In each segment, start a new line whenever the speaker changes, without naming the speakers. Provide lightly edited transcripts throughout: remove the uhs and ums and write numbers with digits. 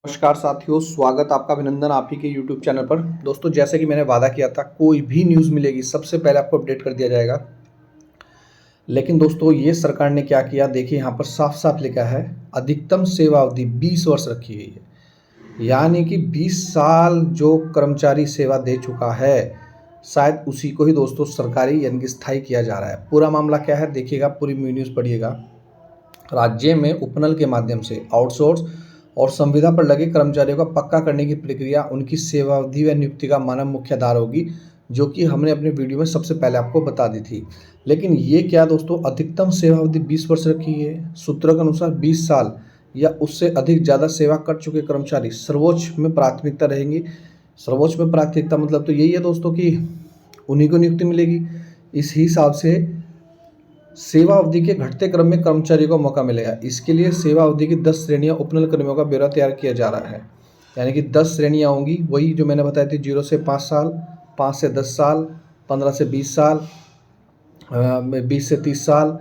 नमस्कार साथियों, स्वागत आपका, अभिनंदन आप ही के YouTube चैनल पर। दोस्तों, जैसे कि मैंने वादा किया था, कोई भी न्यूज़ मिलेगी सबसे पहले आपको अपडेट कर दिया जाएगा। लेकिन दोस्तों, ये सरकार ने क्या किया, देखिए यहाँ पर साफ साफ लिखा है, अधिकतम सेवा अवधि 20 वर्ष रखी गई है। यानी कि 20 साल जो कर्मचारी सेवा दे चुका है, शायद उसी को ही दोस्तों सरकारी यानी कि स्थायी किया जा रहा है। पूरा मामला क्या है देखिएगा, पूरी न्यूज़ पढ़िएगा। राज्य में उपनल के माध्यम से आउटसोर्स और संविदा पर लगे कर्मचारियों का पक्का करने की प्रक्रिया उनकी सेवावधि व नियुक्ति का मानव मुख्य आधार होगी, जो कि हमने अपने वीडियो में सबसे पहले आपको बता दी थी। लेकिन ये क्या दोस्तों, अधिकतम सेवावधि 20 वर्ष रखी है। सूत्रों के अनुसार 20 साल या उससे अधिक ज़्यादा सेवा कर चुके कर्मचारी सर्वोच्च में प्राथमिकता रहेंगी। सर्वोच्च में प्राथमिकता मतलब तो यही है दोस्तों कि उन्हीं को नियुक्ति मिलेगी। इस हिसाब से सेवा अवधि के घटते क्रम में कर्मचारियों को मौका मिलेगा। इसके लिए सेवा अवधि की 10 श्रेणियां उपनल कर्मियों का ब्यौरा तैयार किया जा रहा है। यानी कि 10 श्रेणियां होंगी, वही जो मैंने बताई थी, 0 से 5 साल, 5 से 10 साल, 15 से 20 साल, 20 से 30 साल।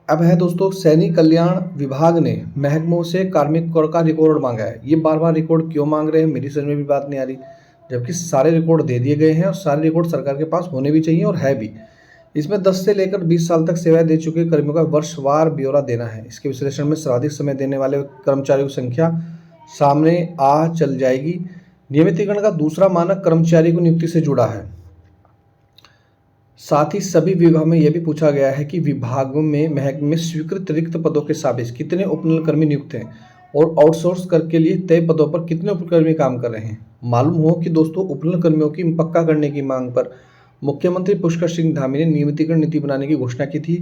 अब है दोस्तों, सैनिक कल्याण विभाग ने महकमों से कार्मिक कर का रिकॉर्ड मांगा है। ये बार बार रिकॉर्ड क्यों मांग रहे हैं, मेरी समझ में भी बात नहीं आ रही, जबकि सारे रिकॉर्ड दे दिए गए हैं और सारे रिकॉर्ड सरकार के पास होने भी चाहिए और है भी। इसमें 10 से लेकर 20 साल तक सेवाएं दे चुके कर्मियों का वर्षवार ब्यौरा देना है। इसके विश्लेषण में सर्वाधिक समय देने वाले कर्मचारियों की संख्या सामने आ चल जाएगी। नियमितीकरण का दूसरा मानक कर्मचारी को नियुक्ति से जुड़ा है। साथ ही सभी विभागों में यह भी पूछा गया है कि विभागों में महकमे में स्वीकृत रिक्त पदों के साबित कितने उपनल कर्मी नियुक्त हैं और आउटसोर्स कर के लिए तय पदों पर कितने उपकर्मी काम कर रहे हैं। मालूम हो कि दोस्तों, उपनल कर्मियों की पक्का करने की मांग पर मुख्यमंत्री पुष्कर सिंह धामी ने नियमितीकरण नीति बनाने की घोषणा की थी।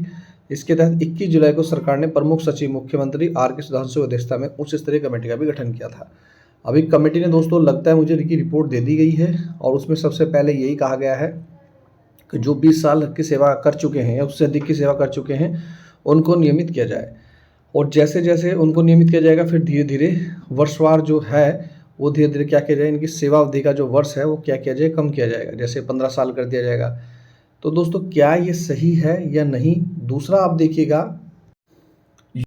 इसके तहत 21 जुलाई को सरकार ने प्रमुख सचिव मुख्यमंत्री आर के सुधांशु की अध्यक्षता में उच्च स्तरीय कमेटी का भी गठन किया था। अभी कमेटी ने दोस्तों, लगता है मुझे, की रिपोर्ट दे दी गई है और उसमें सबसे पहले यही कहा गया है कि जो 20 साल की सेवा कर चुके हैं या उससे अधिक की सेवा कर चुके हैं उनको नियमित किया जाए। और जैसे जैसे उनको नियमित किया जाएगा, फिर धीरे धीरे वर्षवार जो है वो धीरे धीरे क्या किया जाए, इनकी सेवा अवधि का जो वर्ष है वो क्या किया जाए, कम किया जाएगा। जैसे 15 साल कर दिया जाएगा। तो दोस्तों, क्या ये सही है या नहीं? दूसरा आप देखिएगा,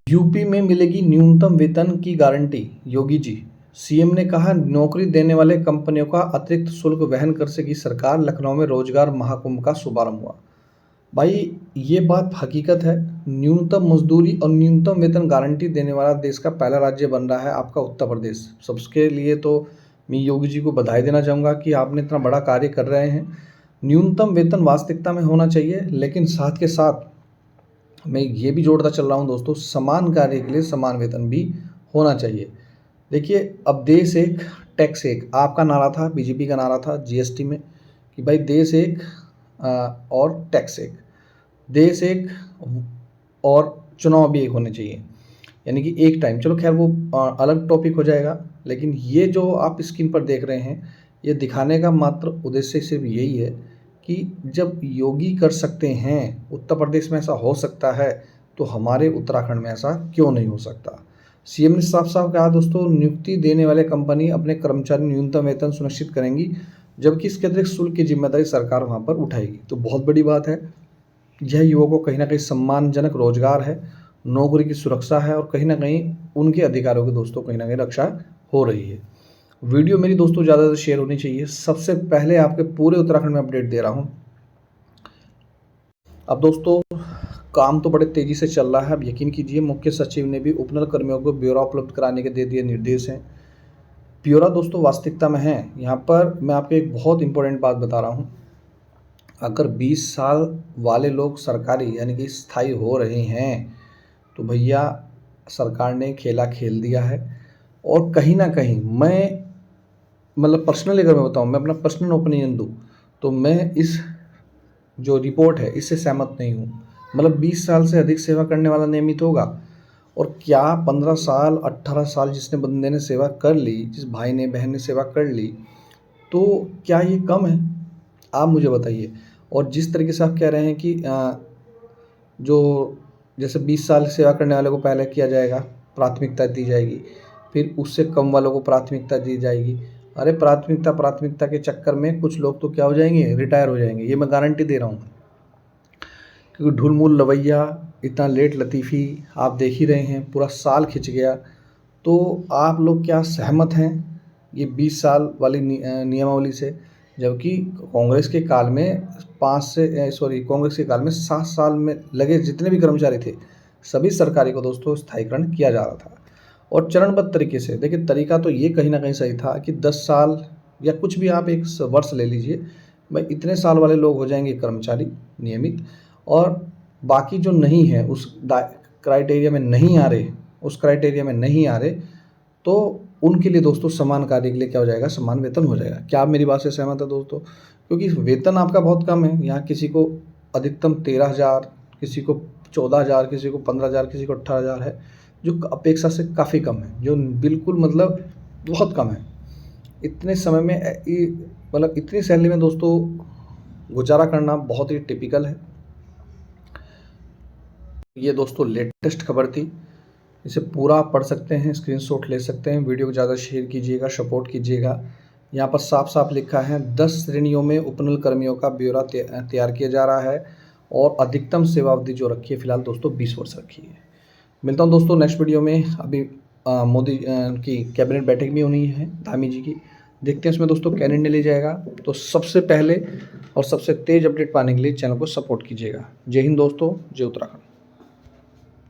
यूपी में मिलेगी न्यूनतम वेतन की गारंटी, योगी जी। सीएम ने कहा, नौकरी देने वाले कंपनियों का अतिरिक्त शुल्क वहन कर सकेगी सरकार। लखनऊ में रोजगार महाकुंभ का शुभारंभ हुआ। भाई, ये बात हकीकत है। न्यूनतम मजदूरी और न्यूनतम वेतन गारंटी देने वाला देश का पहला राज्य बन रहा है आपका उत्तर प्रदेश। सबके लिए तो मैं योगी जी को बधाई देना चाहूँगा कि आपने इतना बड़ा कार्य कर रहे हैं। न्यूनतम वेतन वास्तविकता में होना चाहिए, लेकिन साथ के साथ मैं ये भी जोड़ता चल रहा हूँ दोस्तों, समान कार्य के लिए समान वेतन भी होना चाहिए। देखिए, अब देश एक टैक्स एक, आपका नारा था, बीजेपी का नारा था जीएसटी में कि भाई देश एक और टैक्स एक, देश एक और चुनाव भी एक होने चाहिए, यानी कि एक टाइम। चलो खैर, वो अलग टॉपिक हो जाएगा। लेकिन ये जो आप स्क्रीन पर देख रहे हैं, ये दिखाने का मात्र उद्देश्य सिर्फ यही है कि जब योगी कर सकते हैं, उत्तर प्रदेश में ऐसा हो सकता है, तो हमारे उत्तराखंड में ऐसा क्यों नहीं हो सकता। सीएम ने साफ साफ कहा दोस्तों, नियुक्ति देने वाले कंपनी अपने कर्मचारी न्यूनतम वेतन सुनिश्चित करेंगी, जबकि इसके अतिरिक्त शुल्क की जिम्मेदारी सरकार वहाँ पर उठाएगी। तो बहुत बड़ी बात है। यह युवकों को कहीं ना कहीं सम्मानजनक रोजगार है, नौकरी की सुरक्षा है और कहीं ना कहीं उनके अधिकारों की दोस्तों कहीं ना कहीं रक्षा हो रही है। वीडियो मेरी दोस्तों ज़्यादा से शेयर होनी चाहिए। सबसे पहले आपके पूरे उत्तराखंड में अपडेट दे रहा हूँ। अब दोस्तों, काम तो बड़े तेज़ी से चल रहा है। अब यकीन कीजिए, मुख्य सचिव ने भी उपनल कर्मियों को ब्यौरा उपलब्ध कराने के दे दिए निर्देश हैं। ब्यौरा दोस्तों वास्तविकता में है। यहाँ पर मैं आपको एक बहुत इंपॉर्टेंट बात बता रहा हूँ। अगर 20 साल वाले लोग सरकारी यानी कि स्थायी हो रहे हैं, तो भैया सरकार ने खेला खेल दिया है। और कहीं ना कहीं मैं, मतलब पर्सनली अगर मैं बताऊँ, मैं अपना पर्सनल ओपिनियन दूँ, तो मैं इस जो रिपोर्ट है इससे सहमत नहीं हूँ। मतलब 20 साल से अधिक सेवा करने वाला नियमित होगा, और क्या 15 साल 18 साल जिसने बंदे ने सेवा कर ली, जिस भाई ने बहन ने सेवा कर ली, तो क्या ये कम है? आप मुझे बताइए। और जिस तरीके से आप कह रहे हैं कि जो जैसे 20 साल सेवा करने वाले को पहले किया जाएगा, प्राथमिकता दी जाएगी, फिर उससे कम वालों को प्राथमिकता दी जाएगी। अरे प्राथमिकता के चक्कर में कुछ लोग तो क्या हो जाएंगे, रिटायर हो जाएंगे। ये मैं गारंटी दे रहा हूँ, क्योंकि ढुलमुल लवैया, इतना लेट लतीफ़ी आप देख ही रहे हैं, पूरा साल खिंच गया। तो आप लोग क्या सहमत हैं ये 20 साल वाली नियमावली से? जबकि कांग्रेस के काल में 7 साल में लगे जितने भी कर्मचारी थे, सभी सरकारी को दोस्तों स्थायीकरण किया जा रहा था और चरणबद्ध तरीके से। देखिए, तरीका तो ये कहीं न कहीं सही था कि 10 साल या कुछ भी आप एक वर्ष ले लीजिए, भाई इतने साल वाले लोग हो जाएंगे कर्मचारी नियमित, और बाकी जो नहीं है उस क्राइटेरिया में नहीं आ रहे, तो उनके लिए दोस्तों समान कार्य के लिए क्या हो जाएगा, समान वेतन हो जाएगा। क्या आप मेरी बात से सहमत है दोस्तों? क्योंकि वेतन आपका बहुत कम है, यहाँ किसी को अधिकतम 13,000, किसी को 14,000, किसी को 15,000, किसी को 18,000 है, जो अपेक्षा से काफ़ी कम है, जो बिल्कुल मतलब बहुत कम है। इतने समय में मतलब इतनी सैलरी में दोस्तों गुजारा करना बहुत ही टिपिकल है। ये दोस्तों लेटेस्ट खबर थी, इसे पूरा आप पढ़ सकते हैं, स्क्रीनशॉट ले सकते हैं। वीडियो को ज़्यादा शेयर कीजिएगा, सपोर्ट कीजिएगा। यहाँ पर साफ साफ लिखा है 10 श्रेणियों में उपनल कर्मियों का ब्यौरा तैयार किया जा रहा है और अधिकतम सेवा अवधि जो रखी है फिलहाल दोस्तों 20 वर्ष रखी है। मिलता हूँ दोस्तों नेक्स्ट वीडियो में। अभी मोदी की कैबिनेट बैठक भी होनी है धामी जी की, देखते हैं उसमें दोस्तों क्या निर्णय ले जाएगा। तो सबसे पहले और सबसे तेज़ अपडेट पाने के लिए चैनल को सपोर्ट कीजिएगा। जय हिंद दोस्तों, जय उत्तराखंड।